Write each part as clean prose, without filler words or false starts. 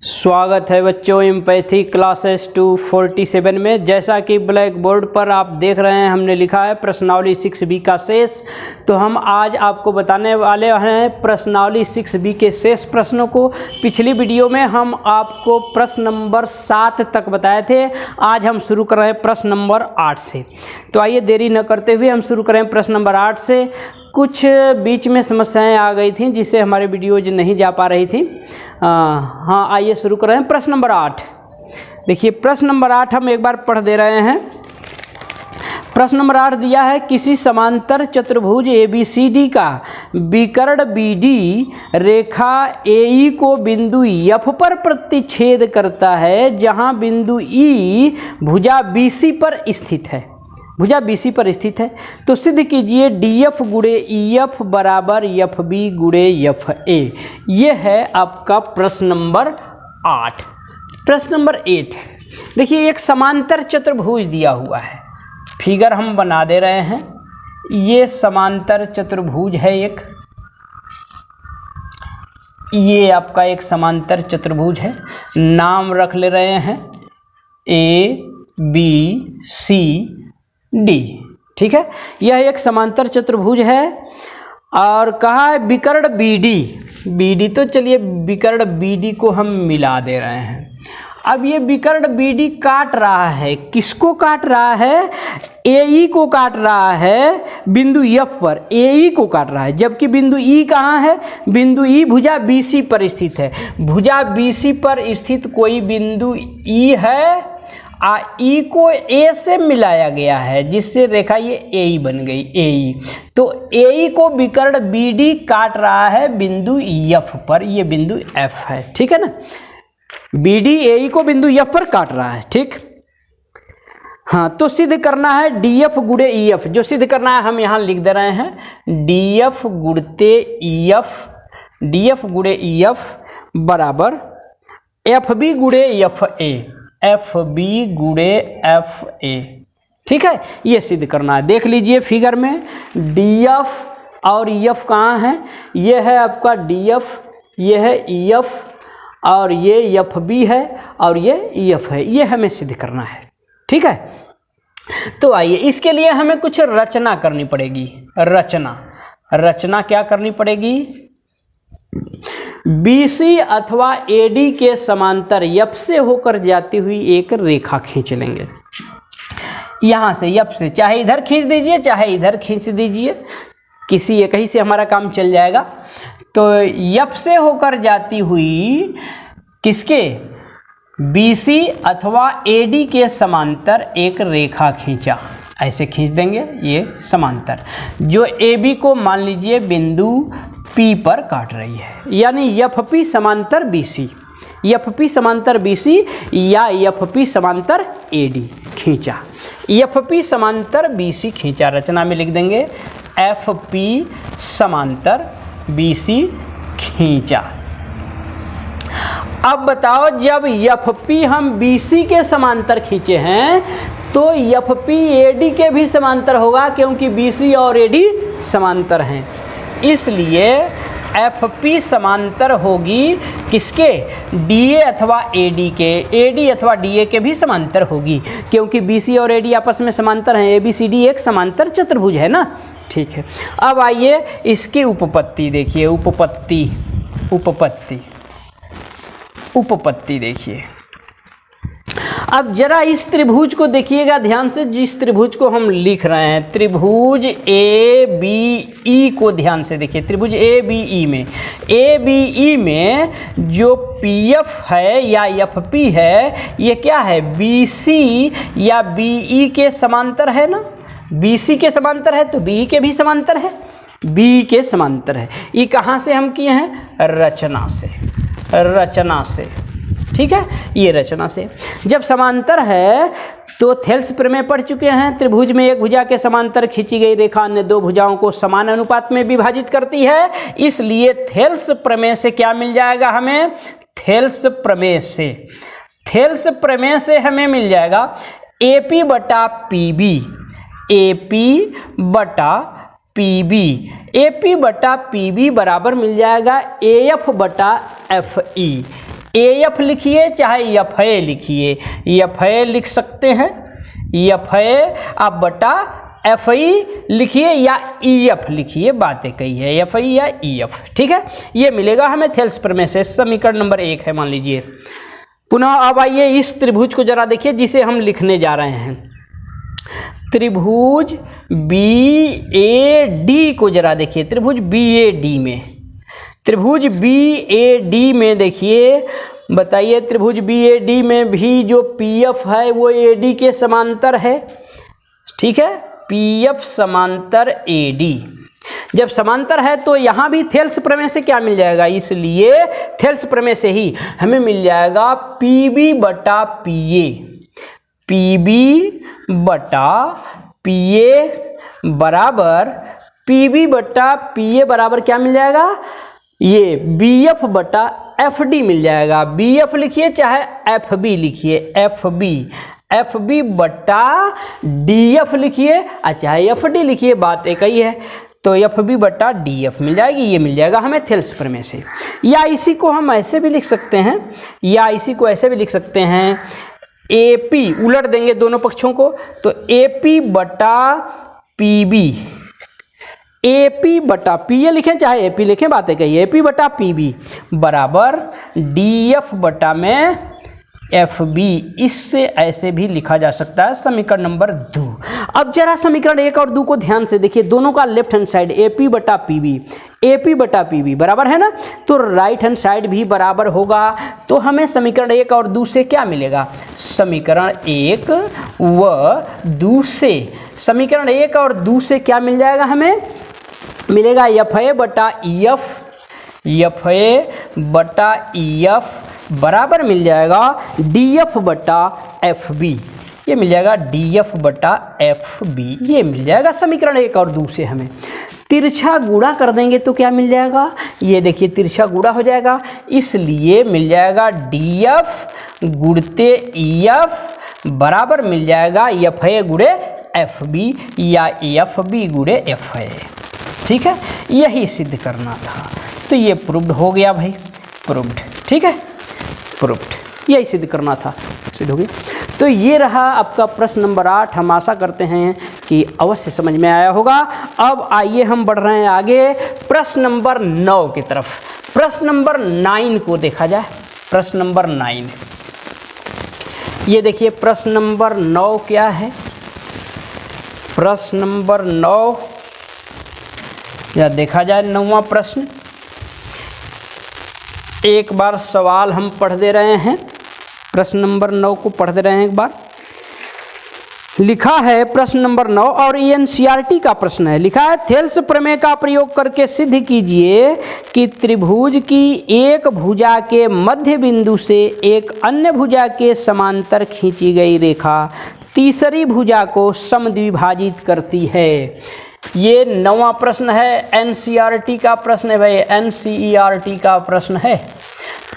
स्वागत है बच्चों एम्पैथी क्लासेस 247 में। जैसा कि ब्लैक बोर्ड पर आप देख रहे हैं, हमने लिखा है प्रश्नावली 6B का शेष। तो हम आज आपको बताने वाले हैं प्रश्नावली 6B के शेष प्रश्नों को। पिछली वीडियो में हम आपको प्रश्न नंबर 7 तक बताए थे। आज हम शुरू कर रहे हैं प्रश्न नंबर 8 से। तो आइए देरी न करते हुए हम शुरू करें प्रश्न नंबर 8 से। कुछ बीच में समस्याएं आ गई थी जिससे हमारी वीडियोज नहीं जा पा रही थी। हाँ, आइए शुरू कर रहे हैं प्रश्न नंबर 8। देखिए प्रश्न नंबर 8 हम एक बार पढ़ दे रहे हैं। प्रश्न नंबर 8 दिया है, किसी समांतर चतुर्भुज ABCD का विकर्ण BD रेखा AE को बिंदु F पर प्रतिच्छेद करता है, जहां बिंदु E भुजा BC पर स्थित है। भुजा BC पर स्थित है। तो सिद्ध कीजिए DF गुणे EF बराबर FB गुणे FA। ये है आपका प्रश्न नंबर 8। प्रश्न नंबर 8, देखिए एक समांतर चतुर्भुज दिया हुआ है। फिगर हम बना दे रहे हैं। ये समांतर चतुर्भुज है एक। ये आपका एक समांतर चतुर्भुज है। नाम रख ले रहे हैं ABCD। ठीक है, यह एक समांतर चतुर्भुज है और कहा है विकर्ण BD। तो चलिए विकर्ण BD को हम मिला दे रहे हैं। अब ये विकर्ण BD काट रहा है, किसको काट रहा है? AE को काट रहा है बिंदु F पर। AE को काट रहा है, जबकि बिंदु E कहाँ है? बिंदु E भुजा BC पर स्थित है। भुजा BC पर स्थित कोई बिंदु E है। E को A से मिलाया गया है, जिससे रेखा ये AE बन गई, AE। तो AE को विकर्ण BD काट रहा है बिंदु F पर। ये बिंदु F है, ठीक है ना। BD AE को बिंदु F पर काट रहा है, ठीक। हाँ, तो सिद्ध करना है DF गुणे EF। जो सिद्ध करना है हम यहाँ लिख दे रहे हैं, DF गुणे EF बराबर FB गुणे FA। FB गुणे FA, ठीक है। ये सिद्ध करना है। देख लीजिए फिगर में DF और EF कहाँ है? ये है आपका DF, ये है EF और ये FB है और ये EF है। ये हमें सिद्ध करना है, ठीक है। तो आइए इसके लिए हमें कुछ रचना करनी पड़ेगी। रचना क्या करनी पड़ेगी? BC अथवा AD के समांतर F से होकर जाती हुई एक रेखा खींच लेंगे। यहाँ से F से, चाहे इधर खींच दीजिए चाहे इधर खींच दीजिए, किसी एक ही से हमारा काम चल जाएगा। तो F से होकर जाती हुई किसके? BC अथवा AD के समांतर एक रेखा खींचा। ऐसे खींच देंगे ये समांतर, जो AB को मान लीजिए बिंदु P पर काट रही है, यानी FP समांतर BC। FP समांतर BC या FP समांतर AD खींचा। FP समांतर BC खींचा। रचना में लिख देंगे FP समांतर BC खींचा। अब बताओ, जब FP हम BC के समांतर खींचे हैं तो FP AD के भी समांतर होगा, क्योंकि BC और AD समांतर हैं। इसलिए FP समांतर होगी किसके? DA अथवा AD के। AD अथवा DA के भी समांतर होगी, क्योंकि BC और AD आपस में समांतर हैं। ABCD एक समांतर चतुर्भुज है ना, ठीक है। अब आइए इसकी उपपत्ति देखिए। उपपत्ति देखिए। अब जरा इस त्रिभुज को देखिएगा ध्यान से, जिस त्रिभुज को हम लिख रहे हैं, त्रिभुज ABE को ध्यान से देखिए। त्रिभुज ABE में जो PF है या FP है, ये क्या है? BC या BE के समांतर है ना। BC के समांतर है तो BE के भी समांतर है, BE के समांतर है। ये कहाँ से हम किए हैं? रचना से, ठीक है। ये रचना से जब समांतर है तो थेल्स प्रमेय पढ़ चुके हैं। त्रिभुज में एक भुजा के समांतर खींची गई रेखा अन्य दो भुजाओं को समान अनुपात में विभाजित करती है। इसलिए थेल्स प्रमेय से क्या मिल जाएगा हमें? थेल्स प्रमेय से हमें मिल जाएगा AP बटा PB PB, AP बटा PB बराबर मिल जाएगा AF बटा FE। AF लिखिए चाहे FA लिखिए, FA लिख सकते हैं, FA आप बटा FE लिखिए या EF लिखिए, बातें कही है FE या EF, ठीक है। ये मिलेगा हमें थेल्स प्रमेय से, समीकरण नंबर 1 है मान लीजिए। पुनः अब आइए इस त्रिभुज को जरा देखिए जिसे हम लिखने जा रहे हैं। त्रिभुज BAD को जरा देखिए, त्रिभुज BAD में, त्रिभुज BAD में देखिए, बताइए त्रिभुज BAD में भी जो PF है वो AD के समांतर है, ठीक है। PF समांतर AD, जब समांतर है तो यहाँ भी थेल्स प्रमेय से क्या मिल जाएगा, इसलिए थेल्स प्रमेय से ही हमें मिल जाएगा PB बटा PA, PB बटा PA बराबर, PB बटा PA बराबर क्या मिल जाएगा, ये BF बटा FD मिल जाएगा। BF लिखिए चाहे FB लिखिए, FB बटा DF लिखिए चाहे FD लिखिए, बात एक ही है। तो FB बटा DF मिल जाएगी, ये मिल जाएगा हमें थेल्स प्रमेय से। या इसी को हम ऐसे भी लिख सकते हैं, या इसी को ऐसे भी लिख सकते हैं, AP उलट देंगे दोनों पक्षों को, तो AP बटा PB, AP बटा PA लिखें चाहे AP लिखें, बातें कही, AP बटा PB बराबर DF बटा में FB। इससे ऐसे भी लिखा जा सकता है, समीकरण नंबर 2। अब जरा समीकरण 1 और 2 को ध्यान से देखिए, दोनों का लेफ्ट हैंड साइड AP बटा PB बराबर है ना, तो राइट हैंड साइड भी बराबर होगा। तो हमें समीकरण 1 और 2 से क्या मिलेगा, समीकरण 1 व 2 से, समीकरण 1 और 2 से क्या मिल जाएगा, हमें मिलेगा FA बटा EF, FA बटा EF बराबर मिल जाएगा DF बटा FB, ये मिल जाएगा DF बटा FB, ये मिल जाएगा समीकरण 1 और 2 से। हमें तिरछा गुणा कर देंगे तो क्या मिल जाएगा, ये देखिए तिरछा गुणा हो जाएगा, इसलिए मिल जाएगा DF गुणते EF बराबर मिल जाएगा FA गुणे FB या FB गुणे FA, ठीक है। यही सिद्ध करना था, तो ये प्रूव्ड हो गया भाई, प्रूव्ड, ठीक है, प्रूव्ड, यही सिद्ध करना था, सिद्ध हो गया। तो ये रहा आपका प्रश्न नंबर 8। हम आशा करते हैं कि अवश्य समझ में आया होगा। अब आइए हम बढ़ रहे हैं आगे प्रश्न नंबर 9 की तरफ। प्रश्न नंबर 9 को देखा जाए, प्रश्न नंबर 9, ये देखिए प्रश्न नंबर 9 क्या है, प्रश्न नंबर 9 या देखा जाए 9वां प्रश्न। एक बार सवाल हम पढ़ दे रहे हैं, प्रश्न नंबर 9 को पढ़ दे रहे हैं एक बार। लिखा है प्रश्न नंबर 9 और ये NCERT का प्रश्न है। लिखा है थेल्स प्रमेय का प्रयोग करके सिद्ध कीजिए कि त्रिभुज की एक भुजा के मध्य बिंदु से एक अन्य भुजा के समांतर खींची गई रेखा तीसरी भुजा को समद्विभाजित करती है। ये 9वां प्रश्न है, NCERT का प्रश्न है भाई, NCERT का प्रश्न है।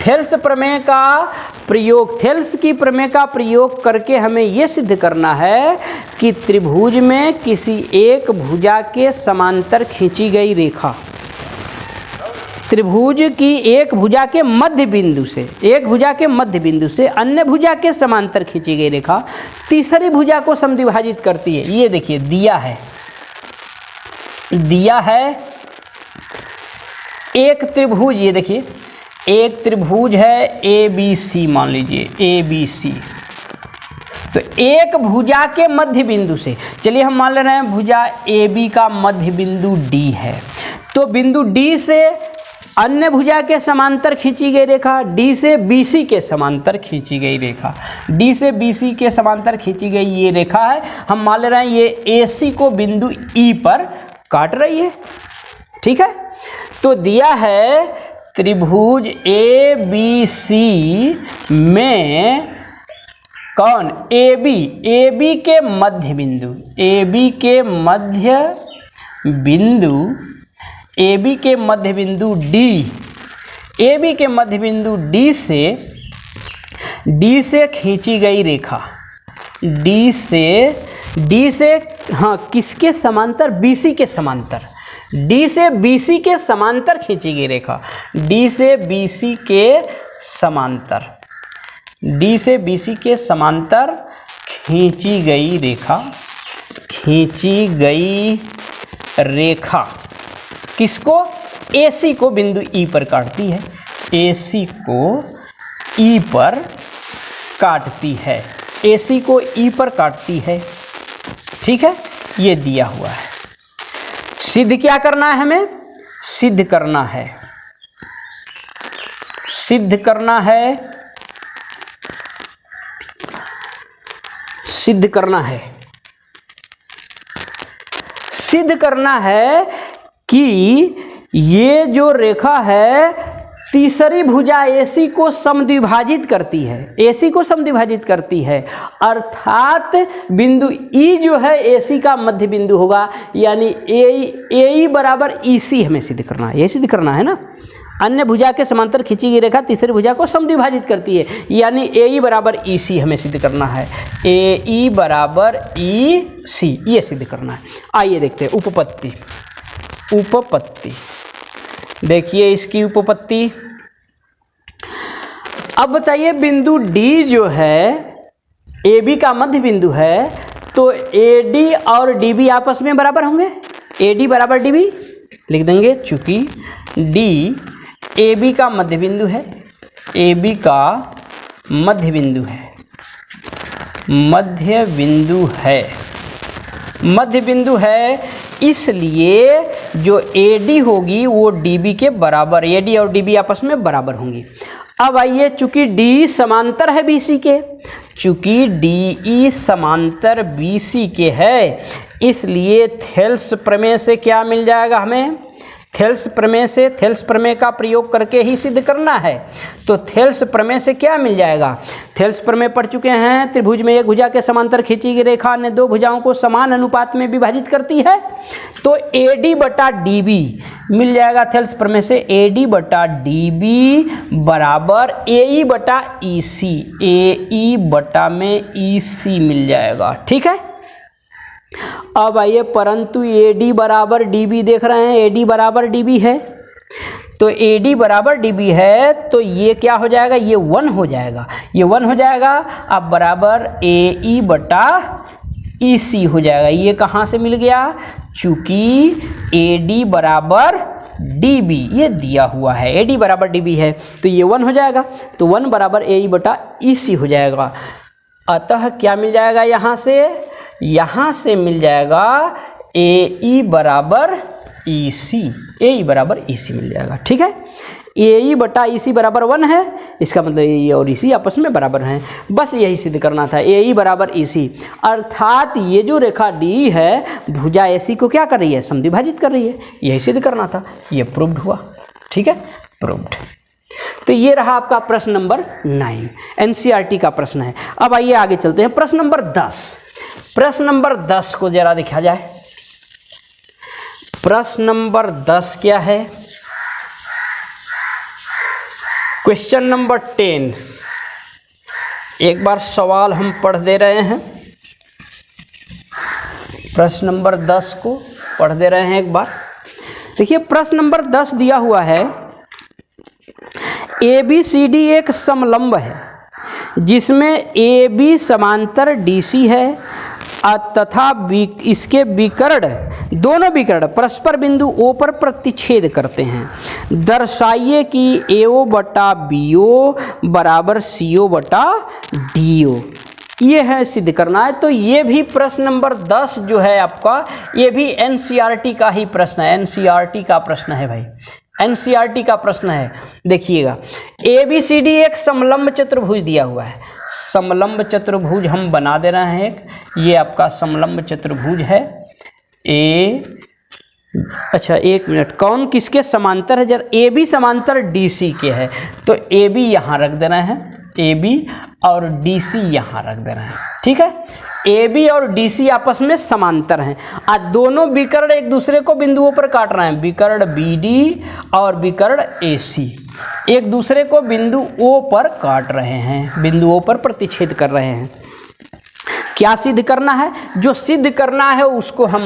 थेल्स प्रमेय का प्रयोग, थेल्स की प्रमेय का प्रयोग करके हमें यह सिद्ध करना है कि त्रिभुज में किसी एक भुजा के समांतर खींची गई रेखा, त्रिभुज की एक भुजा के मध्य बिंदु से, एक भुजा के मध्य बिंदु से अन्य भुजा के समांतर खींची गई रेखा तीसरी भुजा को समद्विभाजित करती है। ये देखिए दिया है, दिया है एक त्रिभुज, ये देखिए एक त्रिभुज है ABC, मान लीजिए ABC। तो एक भुजा के मध्य बिंदु से, चलिए हम मान ले रहे हैं भुजा AB का मध्य बिंदु D है, तो बिंदु D से अन्य भुजा के समांतर खींची गई रेखा, D से BC के समांतर खींची गई रेखा, D से BC के समांतर खींची गई ये रेखा है। हम मान ले रहे हैं ये AC को बिंदु E पर काट रही है, ठीक है। तो दिया है त्रिभुज ABC में कौन, AB के मध्य बिंदु, AB के मध्य बिंदु, AB के मध्य बिंदु D, AB के मध्य बिंदु D से खींची गई रेखा, D से हाँ किसके समांतर, BC के समांतर, डी से बीसी के समांतर खींची गई रेखा, डी से बीसी के समांतर, डी से बीसी के समांतर खींची गई रेखा, खींची गई रेखा किसको? AC को बिंदु E पर काटती है, AC को E पर काटती है, AC को E पर काटती है। ठीक है, ये दिया हुआ है। सिद्ध क्या करना है हमें? सिद्ध करना है, सिद्ध करना है, सिद्ध करना है, सिद्ध करना है कि ये जो रेखा है तीसरी भुजा AC को समद्विभाजित करती है, AC को समद्विभाजित करती है, अर्थात बिंदु E जो है AC का मध्य बिंदु होगा, यानी AE बराबर EC हमें सिद्ध करना है, ये सिद्ध करना है ना। अन्य भुजा के समांतर खींची गई रेखा तीसरी भुजा को समद्विभाजित करती है, यानी AE बराबर EC हमें सिद्ध करना है, AE बराबर EC, ये सिद्ध करना है। आइए देखते हैं उपपत्ति, उपपत्ति देखिए इसकी उपपत्ति। अब बताइए बिंदु D जो है AB का मध्य बिंदु है, तो AD और DB आपस में बराबर होंगे, AD बराबर DB लिख देंगे, चूंकि D AB का मध्य बिंदु है, AB का मध्य बिंदु है, मध्य बिंदु है, मध्य बिंदु है, इसलिए जो AD होगी वो DB के बराबर, AD और DB आपस में बराबर होंगी। अब आइए, चूंकि D समांतर है BC के, चूंकि DE समांतर BC के है, इसलिए थेल्स प्रमेय से क्या मिल जाएगा हमें? थेल्स प्रमेय से, थेल्स प्रमेय का प्रयोग करके ही सिद्ध करना है। तो थेल्स प्रमेय से क्या मिल जाएगा? थेल्स प्रमेय पढ़ चुके हैं, त्रिभुज में एक भुजा के समांतर खींची गई रेखा अन्य दो भुजाओं को समान अनुपात में विभाजित करती है, तो AD बटा DB मिल जाएगा थेल्स प्रमेय से, AD बटा DB बराबर AE बटा EC, AE बटा में EC मिल जाएगा। ठीक है, अब आइए, परंतु AD बराबर DB देख रहे हैं, AD बराबर DB है, तो AD बराबर DB है, तो ये क्या हो जाएगा? ये 1 हो जाएगा, ये 1 हो जाएगा। अब बराबर AE बटा EC हो जाएगा। ये कहाँ से मिल गया? चूंकि AD बराबर DB ये दिया हुआ है, AD बराबर DB है, तो ये 1 हो जाएगा, तो 1 बराबर AE बटा EC हो जाएगा। अतः क्या मिल जाएगा यहाँ से? यहाँ से मिल जाएगा AE बराबर EC, AE बराबर EC मिल जाएगा। ठीक है, AE बटा EC बराबर 1 है, इसका मतलब AE और EC आपस में बराबर हैं। बस यही सिद्ध करना था, AE बराबर EC, अर्थात ये जो रेखा D है भुजा AC को क्या कर रही है? समद्विभाजित कर रही है, यही सिद्ध करना था, ये प्रूव्ड हुआ। ठीक है, प्रूव्ड। तो ये रहा आपका प्रश्न नंबर 9, NCERT का प्रश्न है। अब आइए आगे चलते हैं, प्रश्न नंबर 10। प्रश्न नंबर 10 को जरा देखा जाए। प्रश्न नंबर 10 क्या है? Question number 10। एक बार सवाल हम पढ़ दे रहे हैं, प्रश्न नंबर 10 को पढ़ दे रहे हैं एक बार। देखिए प्रश्न नंबर 10 दिया हुआ है, ABCD एक समलंब है जिसमें AB समांतर DC है तथा इसके विकर्ण, दोनों विकर्ण परस्पर बिंदु O पर प्रतिच्छेद करते हैं। दर्शाइए कि AO बटा BO बराबर CO बटा DO। ये है सिद्ध करना है। तो ये भी प्रश्न नंबर 10 जो है आपका, ये भी NCERT का ही प्रश्न है, NCERT का प्रश्न है भाई, NCERT का प्रश्न है। देखिएगा, ABCD एक समलंब चतुर्भुज दिया हुआ है, समलंब चतुर्भुज हम बना दे रहे हैं एक, ये आपका समलंब चतुर्भुज है। अच्छा एक मिनट, कौन किसके समांतर है? जरा AB समांतर DC के है, तो AB यहाँ रख दे रहे हैं, AB और DC यहाँ रख दे रहे हैं। ठीक है, AB और DC आपस में समांतर हैं, आज दोनों विकर्ण एक दूसरे को बिंदुओं पर काट रहे हैं, विकर्ण BD और विकर्ण AC एक दूसरे को बिंदु O पर काट रहे हैं, बिंदुओं पर प्रतिच्छेद कर रहे हैं। क्या सिद्ध करना है? जो सिद्ध करना है उसको हम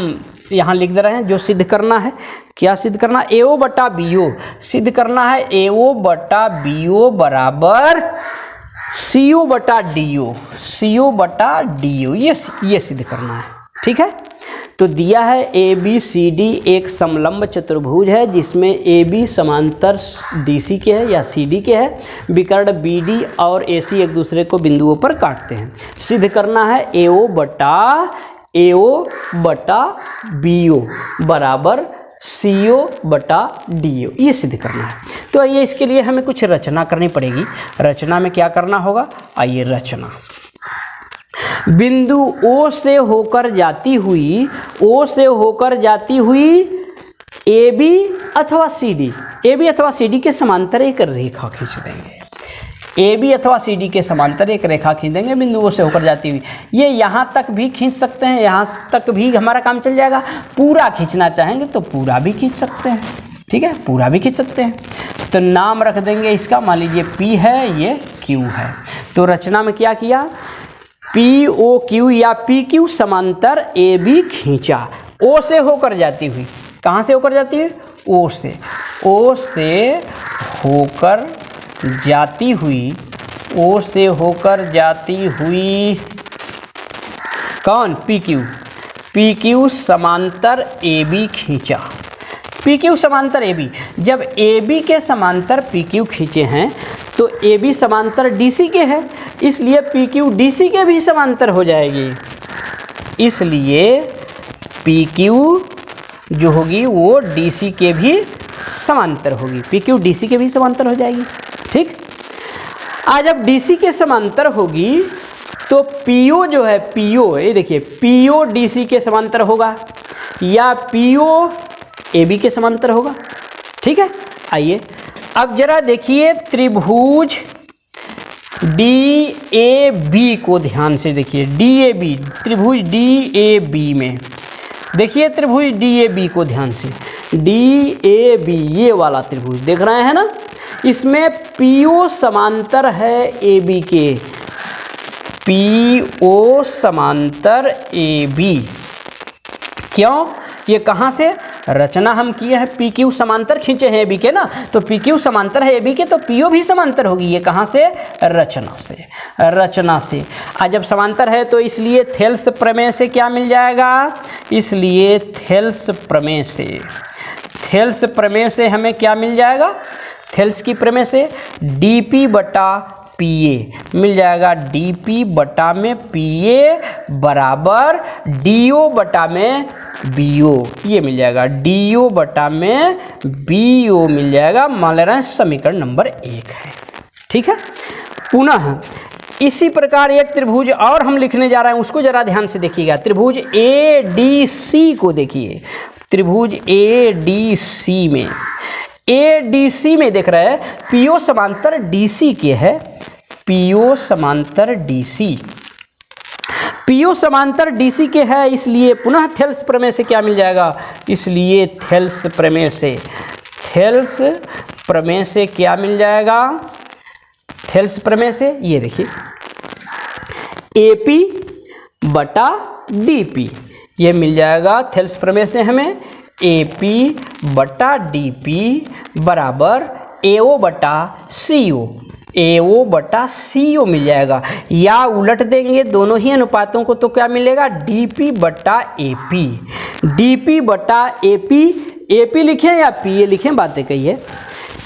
यहाँ लिख दे रहे हैं जो सिद्ध करना है। क्या सिद्ध करना? AO बटा BO सिद्ध करना है। AO बटा BO बराबर CO बटा DO, CO बटा DO, ये सिद्ध करना है। ठीक है, तो दिया है ABCD एक समलंब चतुर्भुज है जिसमें AB समांतर DC के है या CD के है, विकर्ण BD और AC एक दूसरे को बिंदुओं पर काटते हैं। सिद्ध करना है AO बटा BO बराबर CO बटा DO, ये सिद्ध करना है। तो आइए इसके लिए हमें कुछ रचना करनी पड़ेगी। रचना में क्या करना होगा? आइए रचना। बिंदु O से होकर जाती हुई AB अथवा CD के समांतर एक रेखा खींच देंगे। AB अथवा CD के समांतर एक रेखा खींच देंगे बिंदु O से होकर जाती हुई। ये यहाँ तक भी खींच सकते हैं, यहाँ तक भी हमारा काम चल जाएगा। पूरा खींचना चाहेंगे तो पूरा भी खींच सकते हैं। ठीक है, पूरा भी खींच सकते हैं। तो नाम रख देंगे इसका, मान लीजिए P है, ये Q है। तो रचना में क्या किया? POQ या PQ समांतर AB खींचा। O से होकर जाती हुई, कहाँ से होकर जाती है? O से होकर जाती हुई कौन? PQ समांतर AB खींचा। PQ समांतर AB, जब AB के समांतर PQ खींचे हैं तो AB समांतर DC के है, इसलिए PQ DC के भी समांतर हो जाएगी। इसलिए PQ जो होगी वो DC के भी समांतर होगी। PQ DC के भी समांतर हो जाएगी। ठीक, आज जब DC के समांतर होगी तो PO जो है, PO ये देखिए, PO DC के समांतर होगा या PO AB के समांतर होगा। ठीक है, आइए अब जरा देखिए त्रिभुज DAB को ध्यान से देखिए। DAB, त्रिभुज DAB में देखिए, त्रिभुज DAB को ध्यान से। DAB ये वाला त्रिभुज देख रहे हैं ना, इसमें PO समांतर है AB के। PO समांतर AB, क्यों? ये कहाँ से रचना हम किए हैं? PQ समांतर खींचे हैं AB के ना, तो PQ समांतर है AB के, तो PO भी समांतर होगी। ये कहाँ से? रचना से। आज जब समांतर है तो इसलिए थेल्स प्रमेय से क्या मिल जाएगा? इसलिए थेल्स प्रमेय से हमें क्या मिल जाएगा? थेल्स की प्रमेय से DP बटा PA मिल जाएगा। DP बटा में PA बराबर DO बटा में BO, ये मिल जाएगा। DO बटा में BO मिल जाएगा। मान ले रहे हैं समीकरण नंबर 1 है। ठीक है, पुनः इसी प्रकार एक त्रिभुज और हम लिखने जा रहे हैं, उसको जरा ध्यान से देखिएगा। त्रिभुज ADC को देखिए। त्रिभुज ADC में देख रहे हैं PO समांतर DC के है। PO समांतर DC के है, इसलिए पुनः थेल्स प्रमेय से क्या मिल जाएगा? इसलिए थेल्स प्रमेय से क्या मिल जाएगा? थेल्स प्रमेय से ये देखिए AP बटा DP, ये मिल जाएगा। थेल्स प्रमेय से हमें AP बटा DP बराबर AO बटा CO मिल जाएगा। या उलट देंगे दोनों ही अनुपातों को तो क्या मिलेगा? DP बटा AP लिखें या PA लिखें, बातें कही है।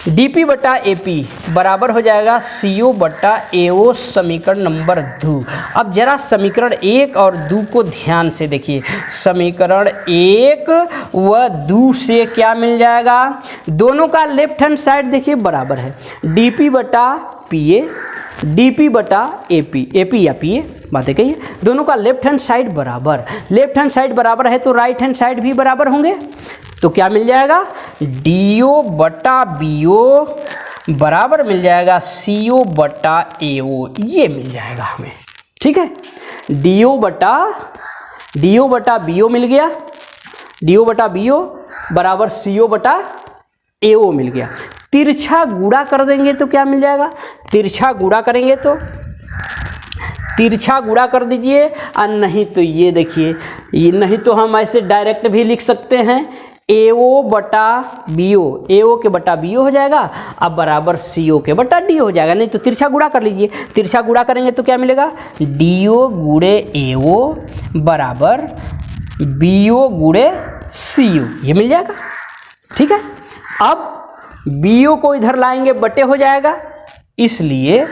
DP बटा AP बराबर हो जाएगा CO बटा AO, समीकरण नंबर 2। अब जरा समीकरण 1 और 2 को ध्यान से देखिए। समीकरण 1 व 2 से क्या मिल जाएगा? दोनों का लेफ्ट हैंड साइड देखिए बराबर है। DP बटा PA, DP बटा AP या PA, बातें कही है। दोनों का लेफ्ट हैंड साइड बराबर है तो राइट हैंड साइड भी बराबर होंगे। तो क्या मिल जाएगा? DO बटा BO बराबर मिल जाएगा CO बटा AO, ये मिल जाएगा हमें। ठीक है, DO बटा BO मिल गया। DO बटा BO बराबर CO बटा AO मिल गया। तिरछा गुणा कर देंगे तो क्या मिल जाएगा? तिरछा गुणा करेंगे तो तिरछा गुणा कर दीजिए, और नहीं तो ये देखिए, ये नहीं तो हम ऐसे डायरेक्ट भी लिख सकते हैं, AO बटा BO, AO के बटा BO हो जाएगा, अब बराबर CO के बटा DO हो जाएगा। नहीं तो तिरछा गुणा कर लीजिए, तिरछा गुणा करेंगे तो क्या मिलेगा, DO गुणे AO बराबर BO गुणे CO, ये मिल जाएगा। ठीक है, अब BO को इधर लाएंगे बटे हो जाएगा, इसलिए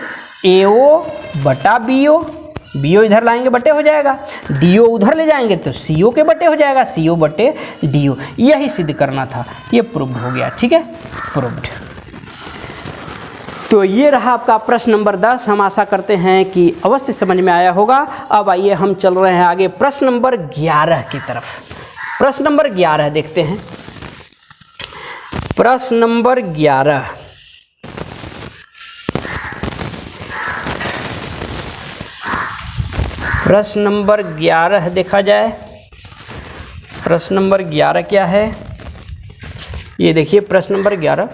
AO बटा BO, BO इधर लाएंगे बटे हो जाएगा, DO उधर ले जाएंगे तो CO के बटे हो जाएगा, CO बटे DO। यही सिद्ध करना था, ये प्रूव्ड हो गया। ठीक है, प्रूव्ड। तो ये रहा आपका प्रश्न नंबर 10। हम आशा करते हैं कि अवश्य समझ में आया होगा। अब आइए हम चल रहे हैं आगे प्रश्न नंबर 11 की तरफ। प्रश्न नंबर 11 देखते हैं। प्रश्न नंबर 11, प्रश्न नंबर 11 देखा जाए। प्रश्न नंबर 11 क्या है, ये देखिए प्रश्न नंबर 11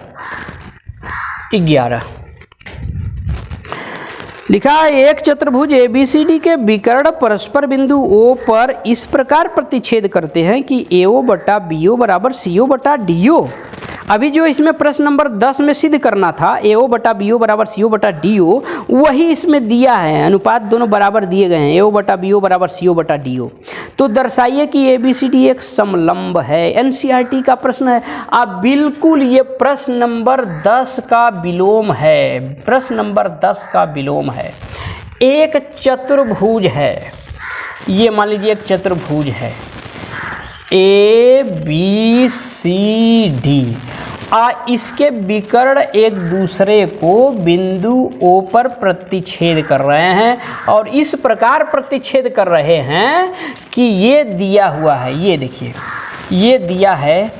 लिखा है, एक चतुर्भुज ABCD के विकर्ण परस्पर बिंदु O पर इस प्रकार प्रतिच्छेद करते हैं कि AO बटा BO बराबर CO बटा DO। अभी जो इसमें प्रश्न नंबर 10 में सिद्ध करना था, AO बटा BO बराबर CO बटा DO, वही इसमें दिया है। अनुपात दोनों बराबर दिए गए हैं, AO बटा BO बराबर CO बटा DO। तो दर्शाइए कि ABCD एक समलंब है। NCERT का प्रश्न है। अब बिल्कुल ये प्रश्न नंबर 10 का विलोम है, प्रश्न नंबर 10 का विलोम है। एक चतुर्भुज है, ये मान लीजिए एक चतुर्भुज है ABCD, इसके विकर्ण एक दूसरे को बिंदु O पर प्रतिच्छेद कर रहे हैं, और इस प्रकार प्रतिच्छेद कर रहे हैं कि ये दिया हुआ है, ये देखिए, ये दिया है,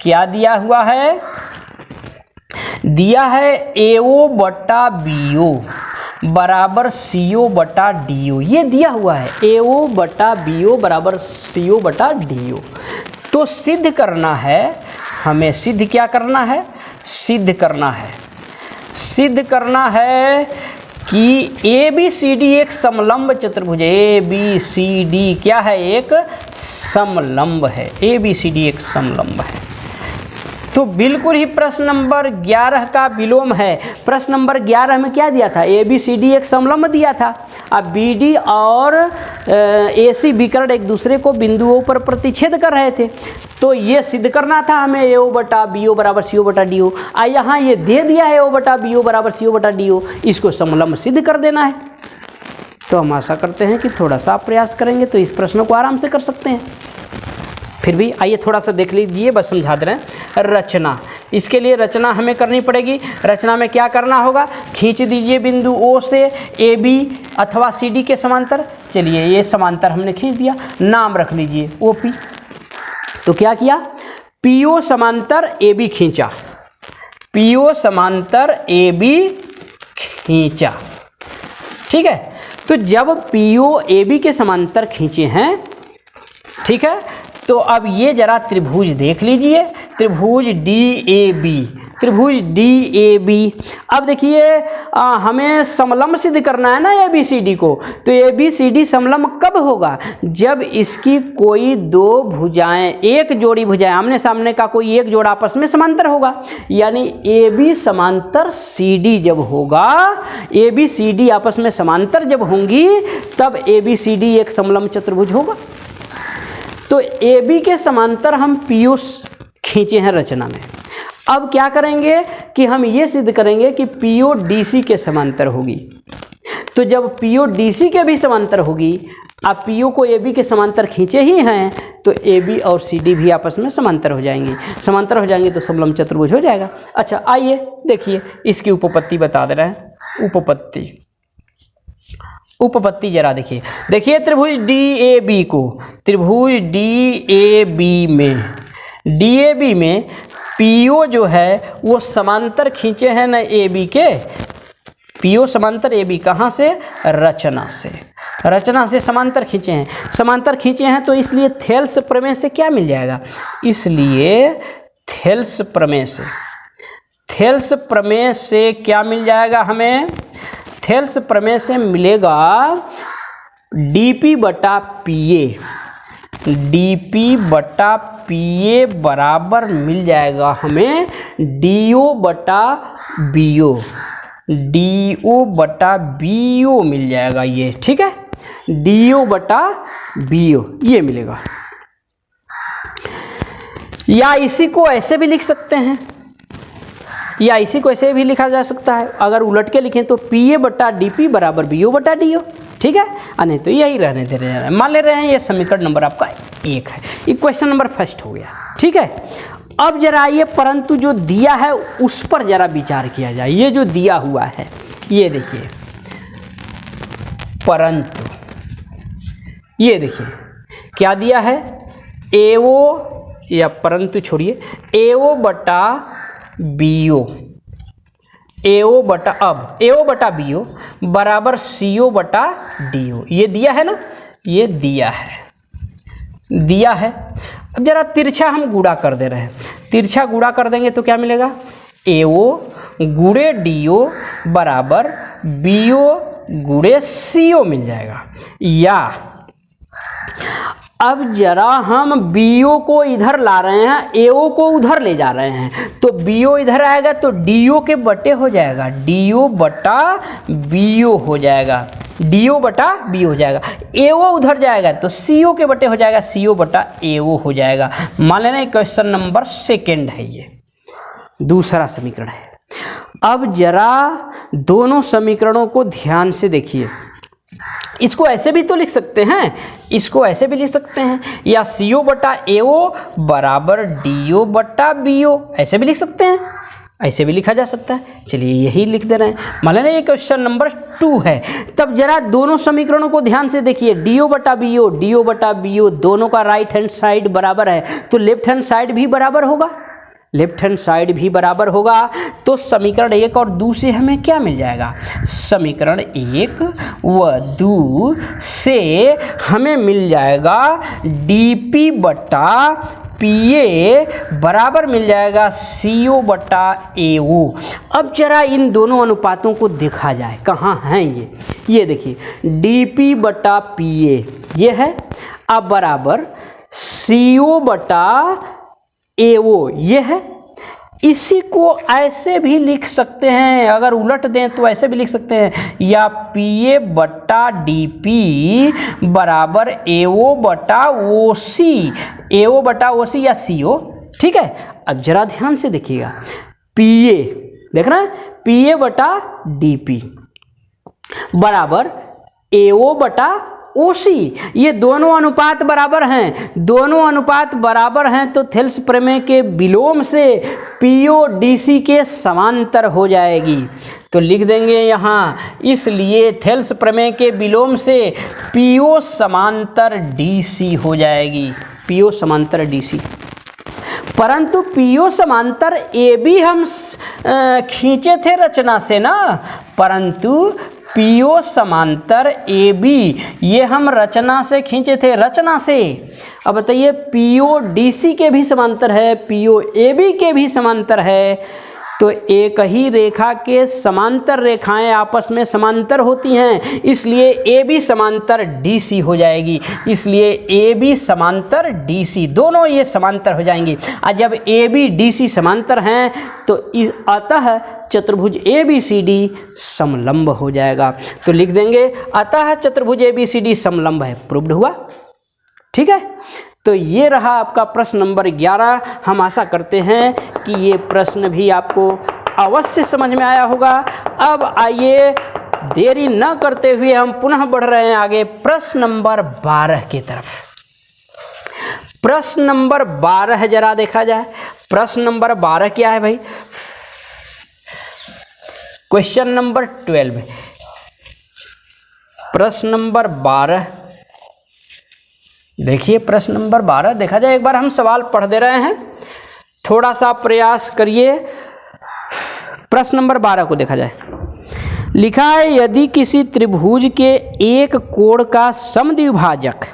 क्या दिया हुआ है, दिया है AO बटा BO बराबर CO बटा DO, ये दिया हुआ है AO बटा BO बराबर CO बटा DO। तो सिद्ध करना है हमें, सिद्ध क्या करना है, सिद्ध करना है, सिद्ध करना है कि ABCD एक समलंब चतुर्भुज है। ABCD क्या है, एक समलंब है, ABCD एक समलंब है। तो बिल्कुल ही प्रश्न नंबर 11 का विलोम है। प्रश्न नंबर 11 में क्या दिया था, ABCD एक समलंब दिया था। अब BD और AC विकर्ण एक दूसरे को बिंदुओं पर प्रतिच्छेद कर रहे थे, तो ये सिद्ध करना था हमें AO बटा BO बराबर CO बटा DO। यहाँ ये दे दिया है AO बटा BO बराबर CO बटा DO, इसको समलंब सिद्ध कर देना है। तो हम आशा करते हैं कि थोड़ा सा प्रयास करेंगे तो इस प्रश्न को आराम से कर सकते हैं। फिर भी आइए थोड़ा सा देख लीजिए, बस समझा दे रहे हैं। रचना, इसके लिए रचना हमें करनी पड़ेगी। रचना में क्या करना होगा, खींच दीजिए बिंदु O से AB अथवा CD के समांतर। चलिए ये समांतर हमने खींच दिया, नाम रख लीजिए OP। तो क्या किया, PO समांतर AB खींचा, PO समांतर AB खींचा। ठीक है, तो जब PO AB के समांतर खींचे हैं, ठीक है, तो अब ये जरा त्रिभुज देख लीजिए, त्रिभुज DAB, त्रिभुज DAB। अब देखिए हमें समलंब सिद्ध करना है ना ABCD को, तो ABCD समलंब कब होगा, जब इसकी कोई दो भुजाएं, एक जोड़ी भुजाएं आमने सामने का कोई एक जोड़ा आपस में समांतर होगा, यानी AB समांतर CD जब होगा, ABCD आपस में समांतर जब होंगी, तब ABCD एक समलंब चतुर्भुज होगा। तो AB के समांतर हम PO खींचे हैं रचना में। अब क्या करेंगे कि हम ये सिद्ध करेंगे कि PO DC के समांतर होगी। तो जब PO DC के भी समांतर होगी, अब PO को AB के समांतर खींचे ही हैं, तो AB और CD भी आपस में समांतर हो जाएंगी। समांतर हो जाएंगे तो समलंब चतुर्भुज हो जाएगा। अच्छा आइए देखिए इसकी उपपत्ति बता दे रहे हैं। उपपत्ति जरा देखिए, देखिए त्रिभुज DAB को, त्रिभुज DAB में PO जो है वो समांतर खींचे हैं ना AB के, PO समांतर AB कहाँ से, रचना से, रचना से समांतर खींचे हैं। समांतर खींचे हैं तो इसलिए थेल्स प्रमेय से क्या मिल जाएगा, इसलिए थेल्स प्रमेय से क्या मिल जाएगा हमें, थेल्स प्रमेय से मिलेगा dp बटा pa, dp बटा pa बराबर मिल जाएगा हमें do बटा bo, do बटा bo मिल जाएगा ये, ठीक है, do बटा bo ये मिलेगा। या इसी को ऐसे भी लिख सकते हैं, या इसी को ऐसे भी लिखा जा सकता है, अगर उलट के लिखें तो pa बटा dp बराबर bo बटा do, ठीक है। नहीं तो यही रहने दे रहे हैं, मान ले रहे हैं ये समीकरण नंबर आपका 1 है। इक्वेशन नंबर फर्स्ट हो गया, ठीक है। अब जरा ये परंतु जो दिया है उस पर जरा विचार किया जाए। ये जो दिया हुआ है ये देखिए, परंतु ये देखिए क्या दिया है, AO या परंतु छोड़िए, AO बटा BO, AO बटा, अब AO बटा BO बराबर CO बटा DO, ये दिया है ना, ये दिया है। अब जरा तिरछा हम गुणा कर दे रहे हैं, तिरछा गुणा कर देंगे तो क्या मिलेगा, AO गुणे DO बराबर BO गुणे CO मिल जाएगा। या अब जरा हम BO को इधर ला रहे हैं, AO को उधर ले जा रहे हैं, तो BO इधर आएगा तो DO के बटे हो जाएगा, DO बटा BO हो जाएगा, DO बटा BO हो जाएगा। AO उधर जाएगा तो CO के बटे हो जाएगा, CO बटा AO हो जाएगा। मान लेना क्वेश्चन नंबर 2 है, ये दूसरा समीकरण है। अब जरा दोनों समीकरणों को ध्यान से देखिए, इसको ऐसे भी तो लिख सकते हैं, इसको ऐसे भी लिख सकते हैं, या CO बटा AO बराबर DO बटा BO, ऐसे भी लिख सकते हैं, ऐसे भी लिखा जा सकता है। चलिए यही लिख दे रहे हैं। मान लेना ये क्वेश्चन नंबर 2 है। तब जरा दोनों समीकरणों को ध्यान से देखिए, DO बटा BO दोनों का राइट हैंड साइड बराबर है, तो लेफ्ट हैंड साइड भी बराबर होगा, लेफ्ट हैंड साइड भी बराबर होगा। तो समीकरण 1 और 2 से हमें क्या मिल जाएगा, समीकरण 1 व 2 से हमें मिल जाएगा dp बटा pa बराबर मिल जाएगा CO बटा AO। अब जरा इन दोनों अनुपातों को देखा जाए, कहाँ हैं ये देखिए, dp बटा pa ये है, अब बराबर CO बटा AO ये है। इसी को ऐसे भी लिख सकते हैं, अगर उलट दें तो ऐसे भी लिख सकते हैं, या PA बटा DP बराबर AO बटा OC, AO बटा OC या CO, ठीक है। अब जरा ध्यान से देखिएगा, PA देख रहे हैं, PA बटा DP बराबर AO बटा OC, ये दोनों अनुपात बराबर हैं, दोनों अनुपात बराबर हैं तो थेल्स प्रमेय के विलोम से PO DC के समांतर हो जाएगी। तो लिख देंगे यहाँ, इसलिए थेल्स प्रमेय के विलोम से PO समांतर DC हो जाएगी, PO समांतर DC। परंतु PO समांतर AB हम खींचे थे रचना से ना, परंतु PO समांतर AB ये हम रचना से खींचे थे, रचना से। अब बताइए PO DC के भी समांतर है, PO AB के भी समांतर है, तो एक ही रेखा के समांतर रेखाएं आपस में समांतर होती हैं, इसलिए AB समांतर DC हो जाएगी, इसलिए AB समांतर DC, दोनों ये समांतर हो जाएंगी। और जब AB DC समांतर हैं तो अतः चतुर्भुज ABCD समलंब हो जाएगा। तो लिख देंगे अतः चतुर्भुज ABCD समलंब है, प्रूव्ड हुआ, ठीक है। तो ये रहा आपका प्रश्न नंबर 11। हम आशा करते हैं कि ये प्रश्न भी आपको अवश्य समझ में आया होगा। अब आइए देरी न करते हुए हम पुनः बढ़ रहे हैं आगे प्रश्न नंबर 12 की तरफ। प्रश्न नंबर 12 जरा देखा जाए, प्रश्न नंबर 12 क्या है भाई, क्वेश्चन नंबर 12, प्रश्न नंबर 12 देखिए। प्रश्न नंबर 12 देखा जाए, एक बार हम सवाल पढ़ दे रहे हैं, थोड़ा सा प्रयास करिए। प्रश्न नंबर 12 को देखा जाए, लिखा है यदि किसी त्रिभुज के एक कोण का समद्विभाजक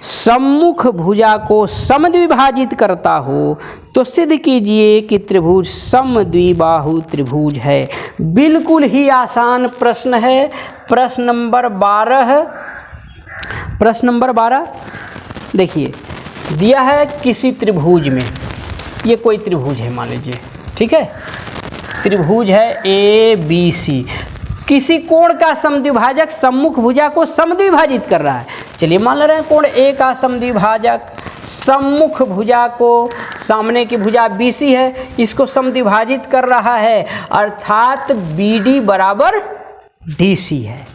सम्मुख भुजा को समद्विभाजित करता हो तो सिद्ध कीजिए कि त्रिभुज समद्विबाहु त्रिभुज है। बिल्कुल ही आसान प्रश्न है। प्रश्न नंबर 12 प्रश्न नंबर 12 देखिए, दिया है किसी त्रिभुज में, ये कोई त्रिभुज है मान लीजिए, ठीक है, त्रिभुज है ABC, किसी कोण का समद्विभाजक सम्मुख भुजा को समद्विभाजित कर रहा है। चलिए मान ले रहे हैं कोण A का समद्विभाजक सम्मुख भुजा को, सामने की भुजा BC है, इसको समद्विभाजित कर रहा है, अर्थात BD बराबर DC है।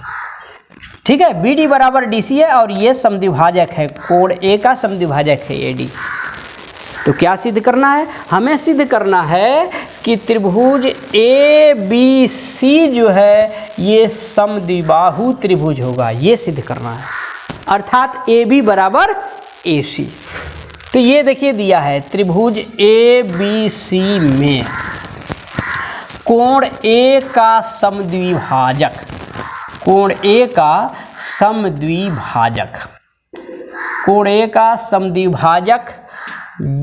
ठीक है, BD बराबर DC है और ये समद्विभाजक है, कोण A का समद्विभाजक है AD। तो क्या सिद्ध करना है? हमें सिद्ध करना है कि त्रिभुज ABC जो है ये समद्विबाहु त्रिभुज होगा, ये सिद्ध करना है, अर्थात AB बराबर AC। तो ये देखिए दिया है त्रिभुज ABC में कोण A का समद्विभाजक, कोण A का समद्विभाजक, कोण A का समद्विभाजक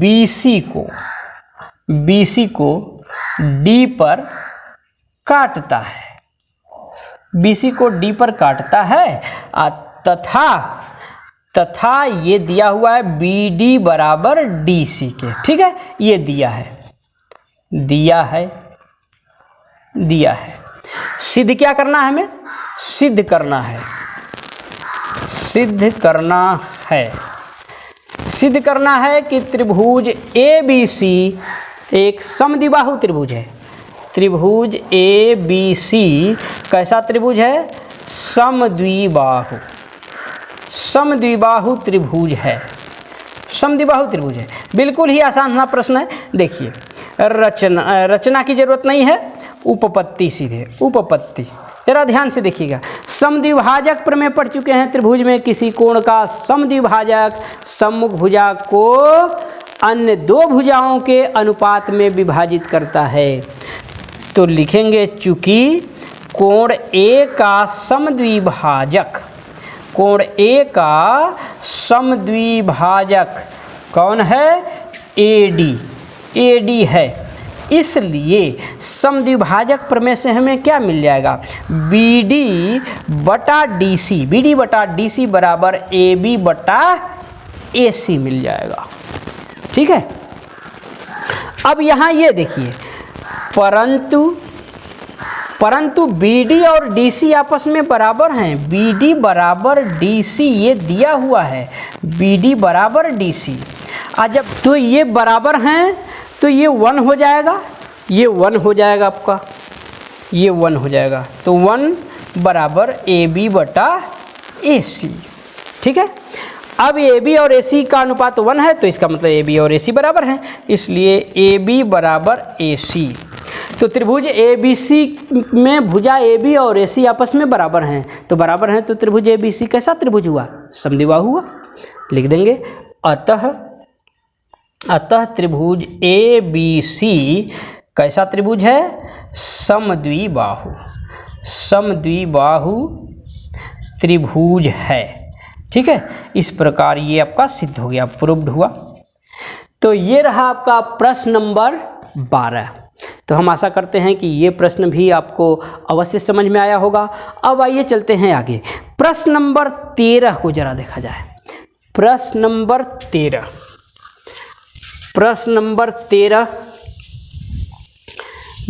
BC को D पर काटता है, BC को D पर काटता है, तथा ये दिया हुआ है BD बराबर DC के। ठीक है, ये दिया है। सिद्ध क्या करना है? हमें सिद्ध करना है कि त्रिभुज ABC एक समद्विबाहु त्रिभुज है। त्रिभुज ABC कैसा त्रिभुज है? समद्विबाहु त्रिभुज है, समद्विबाहु त्रिभुज है। बिल्कुल ही आसान सा प्रश्न है। देखिए, रचना की जरूरत नहीं है, उपपत्ति सीधे, उपपत्ति जरा ध्यान से देखिएगा। समद्विभाजक प्रमेय पढ़ चुके हैं। त्रिभुज में किसी कोण का समद्विभाजक सम्मुख भुजा को अन्य दो भुजाओं के अनुपात में विभाजित करता है। तो लिखेंगे चूंकि कोण A का समद्विभाजक, कोण A का समद्विभाजक कौन है? AD है, इसलिए समद्विभाजक प्रमेय से हमें क्या मिल जाएगा? BD बटा DC बराबर AB बटा AC मिल जाएगा। ठीक है, अब यहाँ ये देखिए, परंतु BD और DC आपस में बराबर हैं। BD बराबर DC ये दिया हुआ है, BD बराबर DC। जब तो ये बराबर हैं तो ये 1 हो जाएगा, ये 1 हो जाएगा आपका, ये 1 हो जाएगा। तो 1 बराबर AB बटा AC। ठीक है, अब AB और AC का अनुपात 1 है, तो इसका मतलब AB और AC बराबर हैं, इसलिए AB बराबर AC। तो त्रिभुज ABC में भुजा AB और AC आपस में बराबर हैं, तो बराबर हैं तो त्रिभुज ABC कैसा त्रिभुज हुआ? समद्विबाहु हुआ। लिख देंगे अतः त्रिभुज ABC कैसा त्रिभुज है? समद्विबाहु त्रिभुज है। ठीक है, इस प्रकार ये आपका सिद्ध हो गया, प्रूव्ड हुआ। तो ये रहा आपका प्रश्न नंबर 12। तो हम आशा करते हैं कि ये प्रश्न भी आपको अवश्य समझ में आया होगा। अब आइए चलते हैं आगे, प्रश्न नंबर 13 को जरा देखा जाए। प्रश्न नंबर 13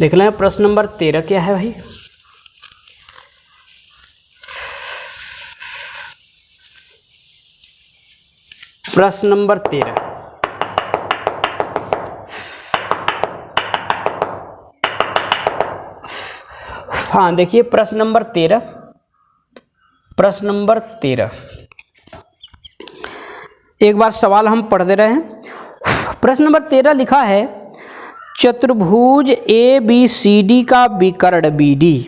देख लें। प्रश्न नंबर 13 क्या है भाई? प्रश्न नंबर 13, हाँ देखिए, प्रश्न नंबर 13 एक बार सवाल हम पढ़ दे रहे हैं। प्रश्न नंबर 13 लिखा है, चतुर्भुज ABCD का विकर्ण BD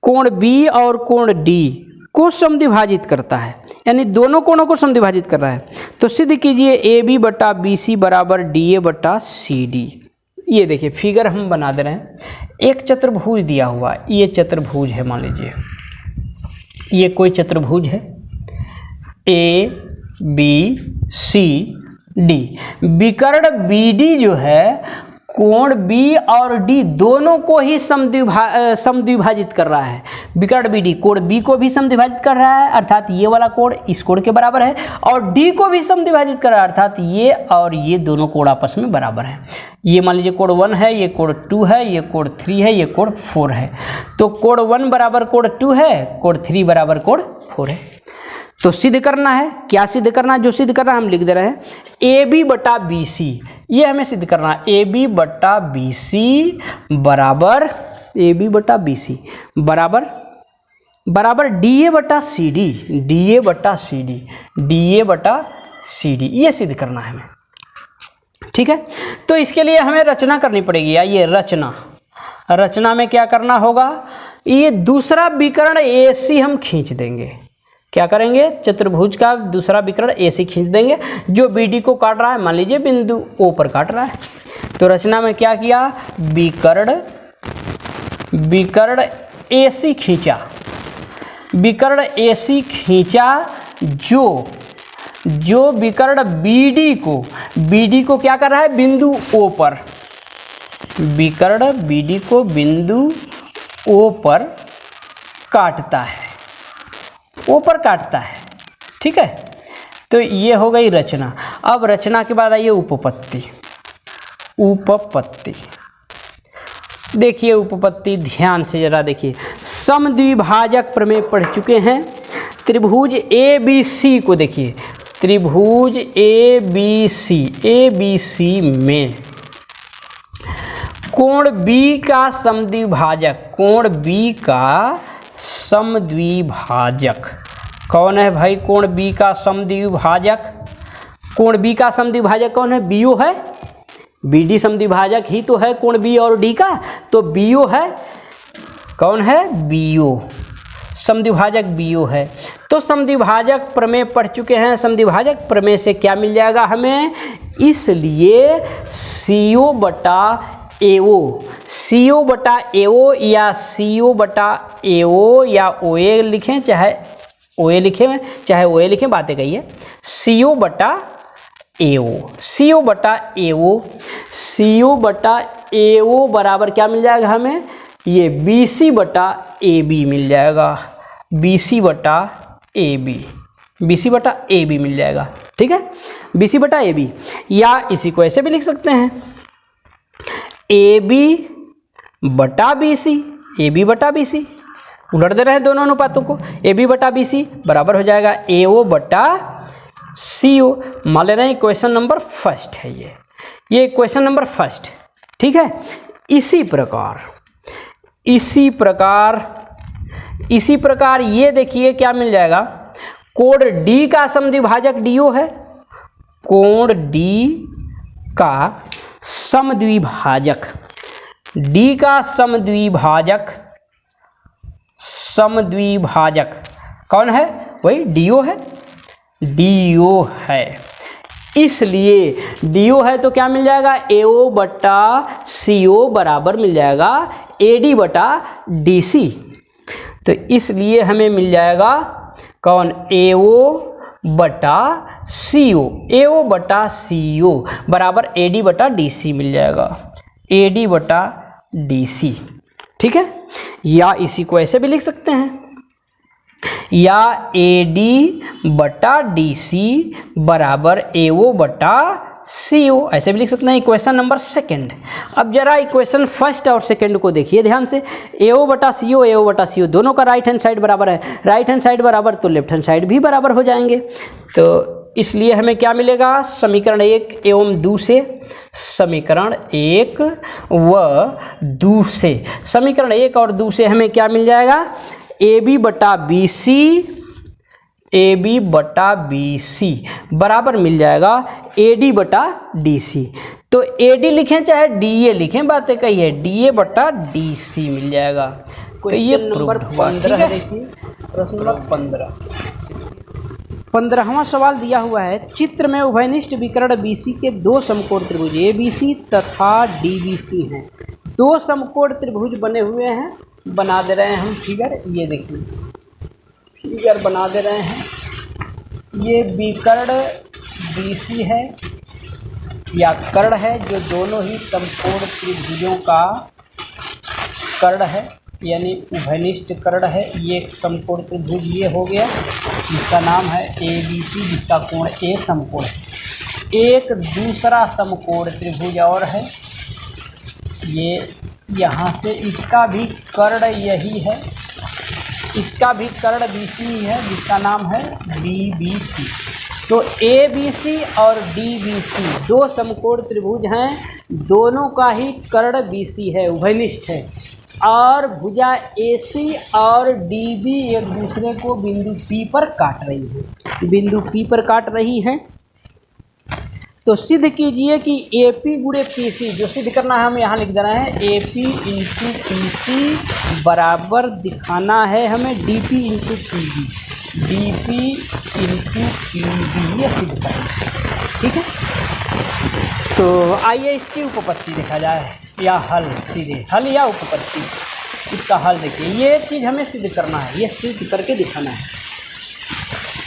कोण B और कोण D को समद्विभाजित करता है, यानी दोनों कोणों को समद्विभाजित कर रहा है। तो सिद्ध कीजिए AB बटा BC बराबर DA बटा CD। ये देखिए फिगर हम बना दे रहे हैं। एक चतुर्भुज दिया हुआ, ये चतुर्भुज है, मान लीजिए ये कोई चतुर्भुज है ABCD। विकर्ण BD जो है कोण बी और डी दोनों को ही समद्विभाजित कर रहा है। विकर्ण बी डी कोण बी को भी समद्विभाजित कर रहा है, अर्थात ये वाला कोण इस कोण के बराबर है, और डी को भी समद्विभाजित कर रहा है, अर्थात ये और ये दोनों कोण आपस में बराबर है। ये मान लीजिए कोण 1 है, ये कोण 2 है, ये कोण 3 है, ये कोण 4 है। तो कोण 1 बराबर कोण 2 है, कोण 3 बराबर कोण 4 है। तो सिद्ध करना है, क्या सिद्ध करना है? जो सिद्ध करना है हम लिख दे रहे हैं, ए बी बटा बी सी, ये हमें सिद्ध करना है। ए बी बटा बी सी बराबर ए बी बटा बी सी बराबर बराबर डी ए बटा सी डी, डी ए बटा सी डी, डी ए बटा सी डी, ये सिद्ध करना है हमें। ठीक है, तो इसके लिए हमें रचना करनी पड़ेगी। आइए रचना में क्या करना होगा, ये दूसरा विकर्ण ए सी हम खींच देंगे। क्या करेंगे? चतुर्भुज का दूसरा विकर्ण ए सी खींच देंगे, जो बी डी को काट रहा है, मान लीजिए बिंदु ओ पर काट रहा है। तो रचना में क्या किया, विकर्ण ए सी खींचा, विकर्ण ए सी खींचा, जो विकर्ण बी डी को क्या कर रहा है, बिंदु ओ पर, विकर्ण बी डी को बिंदु ओ पर काटता है, ओ पर काटता है। ठीक है, तो ये हो गई रचना। अब रचना के बाद आइए उपपत्ति। देखिए उपपत्ति ध्यान से जरा देखिए, समद्विभाजक प्रमेय पढ़ चुके हैं। त्रिभुज ए बी सी को देखिए, त्रिभुज ए बी सी में कोण बी का समद्विभाजक कौन है भाई? कोण बी का समद्विभाजक, कोण बी का समद्विभाजक कौन है? बीओ है। बी डी समद्विभाजक ही तो है कोण बी और डी का, तो बीओ है। कौन है? बीओ, समद्विभाजक बीओ है। तो समद्विभाजक प्रमेय पढ़ चुके हैं। समद्विभाजक प्रमेय से क्या मिल जाएगा हमें? इसलिए सीओ बटा एओ, सीओ बटा एओ या सीओ बटा एओ या ओए लिखें, चाहे ओए लिखें, चाहे ओए लिखें, बातें कहिए। सीओ बटा एओ, सीओ बटा एओ, सीओ बटा एओ बराबर क्या मिल जाएगा हमें? ये बीसी बटा ए बी मिल जाएगा, बीसी बटा ए बी, बीसी बटा ए बी मिल जाएगा। ठीक है, बीसी बटा ए बी, या इसी को ऐसे भी लिख सकते हैं, ए बी बटा बी सी, ए बी बटा बी सी, उलट दे रहे हैं दोनों अनुपातों को। ए बी बटा बी सी बराबर हो जाएगा ए ओ बटा सी ओ। मान ले रहे हैं क्वेश्चन नंबर फर्स्ट है ये क्वेश्चन नंबर फर्स्ट। ठीक है, इसी प्रकार ये देखिए क्या मिल जाएगा, कोण डी का समद्विभाजक डीओ है, कोण डी का समद्विभाजक, डी का समद्विभाजक कौन है? वही डीओ है, डीओ है। इसलिए डीओ है तो क्या मिल जाएगा? एओ बटा सीओ बराबर मिल जाएगा एडी बटा डीसी। तो इसलिए हमें मिल जाएगा कौन? एओ बटा सीओ, एओ बटा सीओ बराबर एडी बटा डीसी मिल जाएगा, एडी बटा डीसी। ठीक है, या इसी को ऐसे भी लिख सकते हैं, या एडी बटा डीसी बराबर एओ बटा सीओ, ऐसे भी लिख सकते हैं। Equation number second. अब जरा इक्वेशन फर्स्ट और सेकंड को देखिए ध्यान से। एओ बटा सीओ दोनों का राइट हैंड साइड बराबर है, राइट हैंड साइड बराबर तो लेफ्ट हैंड साइड भी बराबर हो जाएंगे। तो इसलिए हमें क्या मिलेगा? समीकरण 1 एवं 2 से, समीकरण 1 व 2 से, समीकरण 1 और 2 से हमें क्या मिल जाएगा? ए बी बटा बी सी बराबर मिल जाएगा ए डी बटा डी सी। तो ए डी लिखें चाहे डी ए लिखें, बातें कही है, डी ए बटा डी सी मिल जाएगा। तो ये नंबर 15 देखिए, प्रश्न नंबर 15वां सवाल दिया हुआ है, चित्र में उभयनिष्ठ विकर्ण बीसी के दो समकोण त्रिभुज ए बी सी तथा डी बी सी हैं। दो समकोण त्रिभुज बने हुए हैं, बना दे रहे हैं हम फिगर। ये देखिए फिगर बना दे रहे हैं। ये विकर्ण बीसी है, या कर्ण है, जो दोनों ही समकोण त्रिभुजों का कर्ण है, यानी उभयनिष्ठ कर्ण है। ये एक समकोण त्रिभुज ये हो गया, जिसका नाम है ABC, जिसका कोण A समकोण है। एक दूसरा समकोण त्रिभुज और है, ये यहाँ से इसका भी कर्ण यही है, इसका भी कर्ण BC ही है, जिसका नाम है DBC। तो ABC और DBC दो समकोण त्रिभुज हैं, दोनों का ही कर्ण BC है, उभयनिष्ठ है। और भुजा AC और DB एक दूसरे को बिंदु P पर काट रही है, बिंदु P पर काट रही हैं। तो सिद्ध कीजिए कि AP गुणे PC, जो सिद्ध करना है हम यहाँ लिख देना है AP इंटू PC बराबर दिखाना है हमें DP into PB, DP into PB, ये सिद्ध करना है। ठीक है, तो आइए इसकी उपपत्ति देखा जाए, या हल, सीधे हल या उपपत्ति। इसका हल देखिए, ये चीज़ हमें सिद्ध करना है, ये सिद्ध करके दिखाना है।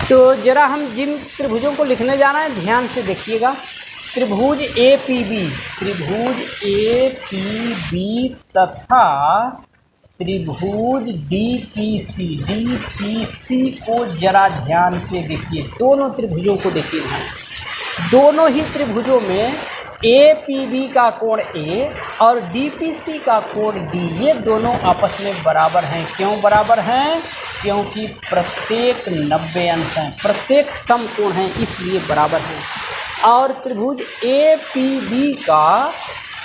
तो जरा हम जिन त्रिभुजों को लिखने जाना है ध्यान से देखिएगा। त्रिभुज APB, त्रिभुज APB तथा त्रिभुज DPC, DPC को जरा ध्यान से देखिए, दोनों त्रिभुजों को देखिए। दोनों ही त्रिभुजों में APB का कोण A और DPC का कोण D, ये दोनों आपस में बराबर हैं। क्यों बराबर हैं? क्योंकि प्रत्येक 90 अंश हैं, प्रत्येक समकोण हैं, इसलिए बराबर हैं। और त्रिभुज APB का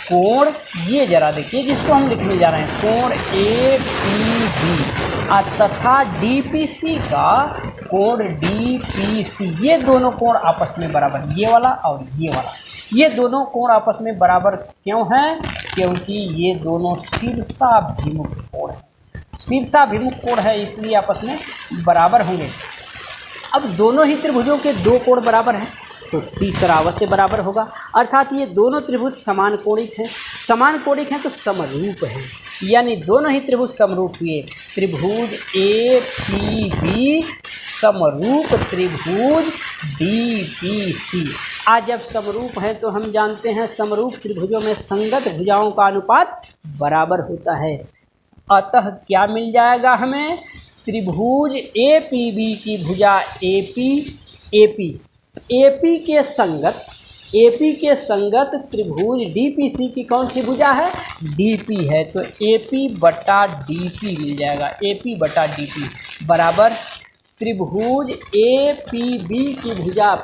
कोण ये जरा देखिए, जिसको हम लिखने जा रहे हैं, कोण APB तथा DPC का कोण DPC, ये दोनों कोण आपस में बराबर, ये वाला और ये वाला, ये दोनों कोण आपस में बराबर क्यों हैं? क्योंकि ये दोनों शीर्षाभिमुख कोण हैं, शीर्षाभिमुख कोण है, इसलिए आपस में बराबर होंगे। अब दोनों ही त्रिभुजों के दो कोण बराबर हैं, तो तीसरा अवश्य बराबर होगा, अर्थात ये दोनों त्रिभुज समान कोणिक हैं। समान कोणिक हैं तो समरूप हैं, यानी दोनों ही त्रिभुज समरूप हुए। त्रिभुज APB समरूप त्रिभुज DPC। आज जब समरूप हैं तो हम जानते हैं समरूप त्रिभुजों में संगत भुजाओं का अनुपात बराबर होता है। अतः क्या मिल जाएगा हमें? त्रिभुज APB की भुजा AP के संगत त्रिभुज DPC की कौन सी भुजा है? DP है, तो AP बटा DP मिल जाएगा। AP बटा DP बराबर त्रिभुज APB की भुजा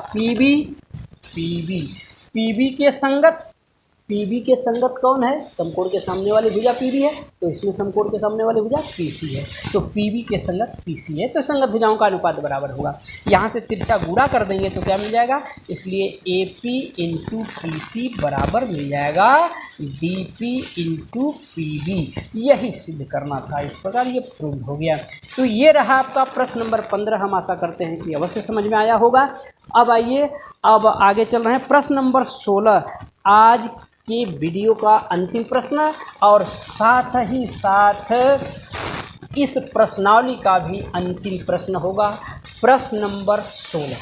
PB के संगत कौन है? समकोण के सामने वाली भुजा PB है, तो इसमें समकोण के सामने वाली भुजा PC है, तो PB के संगत PC है, तो संगत भुजाओं का अनुपात बराबर होगा। यहाँ से तिरछा गुणा कर देंगे तो क्या मिल जाएगा? इसलिए AP इंटू PC बराबर मिल जाएगा DP इंटू PB। यही सिद्ध करना था, इस प्रकार ये प्रूव हो गया। तो ये रहा आपका प्रश्न नंबर 15। हम आशा करते हैं कि अवश्य समझ में आया होगा। अब आइए, अब आगे चल रहे हैं प्रश्न नंबर 16, आज की वीडियो का अंतिम प्रश्न, और साथ ही साथ इस प्रश्नावली का भी अंतिम प्रश्न होगा। प्रश्न नंबर 16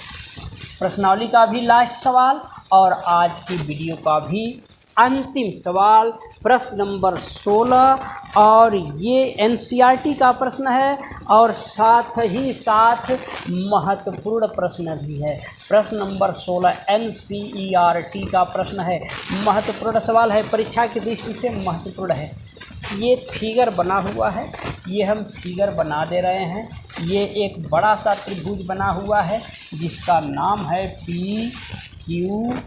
प्रश्नावली का भी लास्ट सवाल और आज की वीडियो का भी अंतिम सवाल, प्रश्न नंबर 16, और ये NCERT का प्रश्न है और साथ ही साथ महत्वपूर्ण प्रश्न भी है। प्रश्न नंबर 16 NCERT का प्रश्न है, महत्वपूर्ण सवाल है, परीक्षा की दृष्टि से महत्वपूर्ण है। ये फिगर बना हुआ है, ये हम फिगर बना दे रहे हैं। ये एक बड़ा सा त्रिभुज बना हुआ है जिसका नाम है PQR।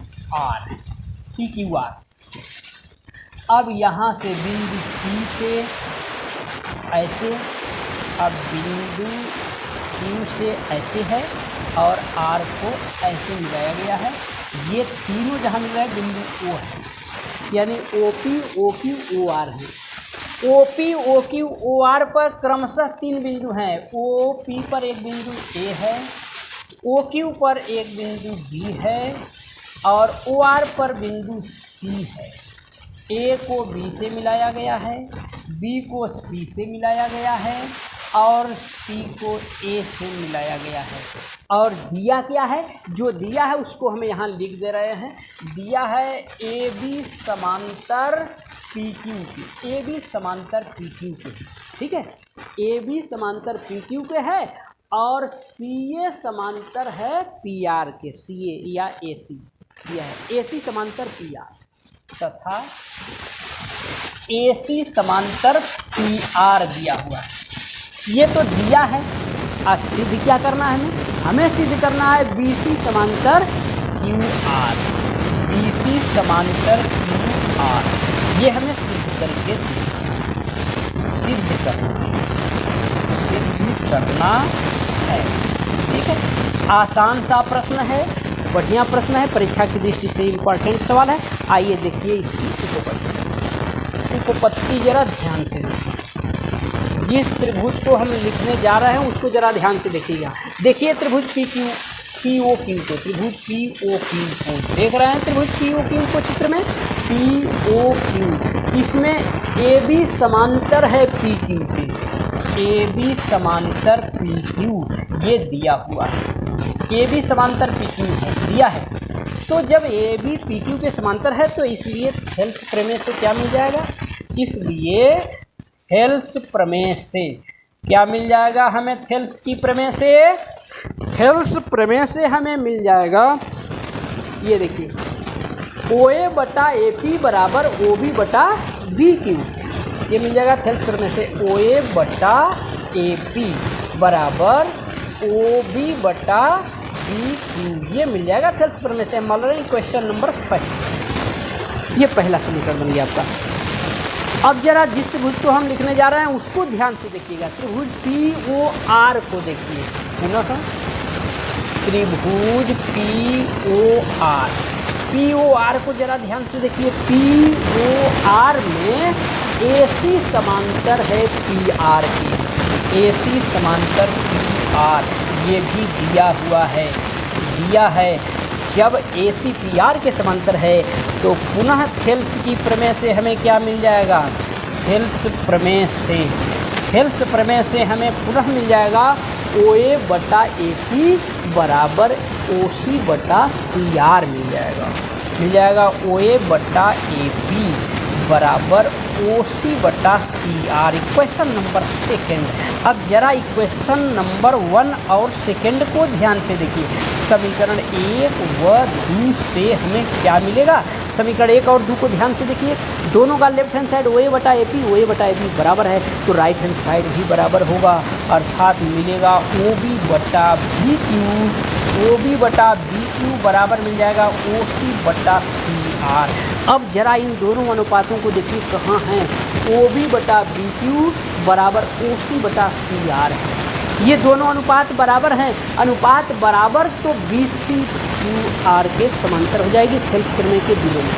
अब यहाँ से बिंदु P से ऐसे, अब बिंदु Q से ऐसे है और R को ऐसे मिलाया गया है। ये तीनों जहाँ मिल रहा है बिंदु O है, यानी OP, OQ, OR है। OP, OQ, OR पर क्रमशः 3 बिंदु हैं। OP पर एक बिंदु A है, OQ पर एक बिंदु B है और OR पर बिंदु C है। A को B से मिलाया गया है, B को C से मिलाया गया है और सी को ए से मिलाया गया है। और दिया क्या है, जो दिया है उसको हम यहाँ लिख दे रहे हैं। दिया है ए बी समांतर पी क्यू के, ए बी समांतर पी क्यू के, ठीक है। ए बी समांतर पी क्यू के है और सी ए समांतर है पी आर के, सी ए या ए सी दिया है, ए सी समांतर पी आर तथा ए सी समांतर पी आर दिया हुआ है। ये तो दिया है। आज सिद्ध क्या करना है, हमें सिद्ध करना है बी सी समांतर क्यू आर, बी सी समांतर क्यू आर, ये हमें सिद्ध करके सिद्ध करना है, ठीक है। आसान सा प्रश्न है, बढ़िया प्रश्न है, परीक्षा की दृष्टि से इम्पोर्टेंट सवाल है। आइए देखिए इसकी उपपत्ति जरा ध्यान से देखिए। जिस त्रिभुज को हम लिखने जा रहे हैं उसको जरा ध्यान से देखिएगा। देखिए त्रिभुज पी ओ क्यू को, त्रिभुज पी ओ क्यू को देख रहे हैं, त्रिभुज पी ओ क्यू को चित्र में पी ओ क्यू, इसमें ए बी समांतर है पी क्यू के, ए बी समांतर पी क्यू ये दिया हुआ है, ए बी समांतर पी क्यू है दिया है। तो जब ए बी पी क्यू के समांतर है तो इसलिए हेल्स प्रमेय से क्या मिल जाएगा, इसलिए हेल्स प्रमेय से क्या मिल जाएगा हमें, हेल्स की प्रमेय से, हेल्स प्रमेय से हमें मिल जाएगा, ये देखिए ओ ए बटा ए पी बराबर ओ बी बटा बी क्यू, ये मिल जाएगा हेल्स प्रमेय से। ओ ए बटा ए पी बराबर ओ बी बटा बी क्यू, ये मिल जाएगा हेल्स प्रमेय से। मान रहे हैं क्वेश्चन नंबर 5, ये पहला समीकरण बन गया आपका। अब जरा जिस त्रिभुज को हम लिखने जा रहे हैं उसको ध्यान से देखिएगा। त्रिभुज पी ओ आर को देखिए, पुनः त्रिभुज P O R, P O R को जरा ध्यान से देखिए। पी ओ आर में ए सी समांतर है पी आर के, ए सी समांतर पी आर ये भी दिया हुआ है, दिया है। जब ए सी पी आर के समांतर है तो पुनः हेल्स की प्रमेय से हमें क्या मिल जाएगा, हेल्स प्रमेय से, हेल्स प्रमेय से हमें पुनः मिल जाएगा ओ ए बटा ए पी बराबर ओ सी बटा सी आर मिल जाएगा ओ ए बटा ए पी बराबर ओ सी बटा सी आर। Equation number 2। अब जरा इक्वेशन नंबर 1 और 2 को ध्यान से देखिए। समीकरण 1 व 2 से हमें क्या मिलेगा, समीकरण 1 और 2 को ध्यान से देखिए। दोनों का लेफ्ट हैंड साइड ओ ए बटा ए पी बराबर है तो राइट हैंड साइड भी बराबर होगा, अर्थात मिलेगा ओ बी बटा बी क्यू, ओ बी बटा बी क्यू बराबर मिल जाएगा ओ सी बटा सी आर। अब जरा इन दोनों अनुपातों को देखिए कहाँ हैं, ओ बी बटा बी क्यू बराबर ओ सी बटा सी आर है। ये दोनों अनुपात बराबर हैं, अनुपात बराबर तो बी सी क्यू आर के समांतर हो जाएगी हेल्स प्रमेय के बिलो में,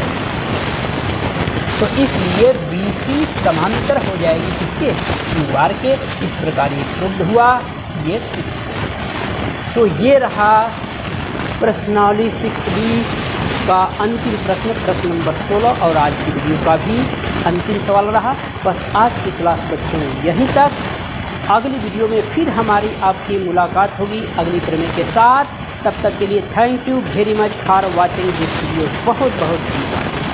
तो इसलिए बी सी समांतर हो जाएगी किसके, क्यू आर के। इस प्रकार ये प्रूव्ड हुआ, ये सिद्ध। तो ये रहा प्रश्नावली 6B का अंतिम प्रश्न, प्रश्न नंबर 16, और आज की वीडियो का भी अंतिम सवाल रहा। बस आज की क्लास बच्चों यहीं तक। अगली वीडियो में फिर हमारी आपकी मुलाकात होगी अगली प्रमेय के साथ। तब तक के लिए thank you very much for watching this video. बहुत बहुत धन्यवाद।